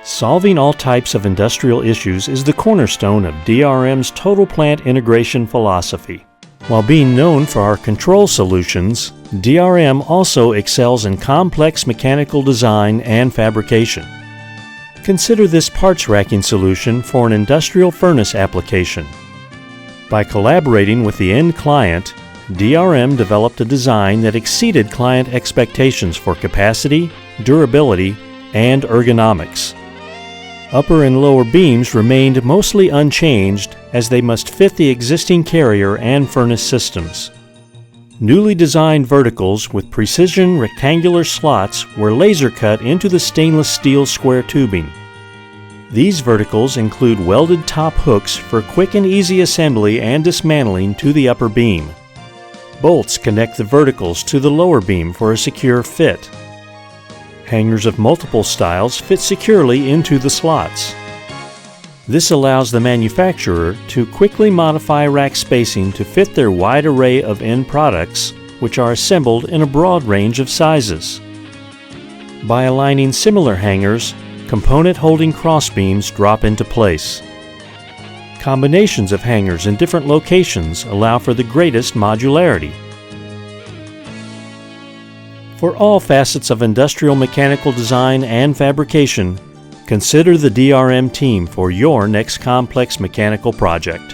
Solving all types of industrial issues is the cornerstone of DRM's total plant integration philosophy. While being known for our control solutions, DRM also excels in complex mechanical design and fabrication. Consider this parts racking solution for an industrial furnace application. By collaborating with the end client, DRM developed a design that exceeded client expectations for capacity, durability, and ergonomics. Upper and lower beams remained mostly unchanged as they must fit the existing carrier and furnace systems. Newly designed verticals with precision rectangular slots were laser cut into the stainless steel square tubing. These verticals include welded top hooks for quick and easy assembly and dismantling to the upper beam. Bolts connect the verticals to the lower beam for a secure fit. Hangers of multiple styles fit securely into the slots. This allows the manufacturer to quickly modify rack spacing to fit their wide array of end products, which are assembled in a broad range of sizes. By aligning similar hangers, component holding crossbeams drop into place. Combinations of hangers in different locations allow for the greatest modularity. For all facets of industrial mechanical design and fabrication, consider the DRM team for your next complex mechanical project.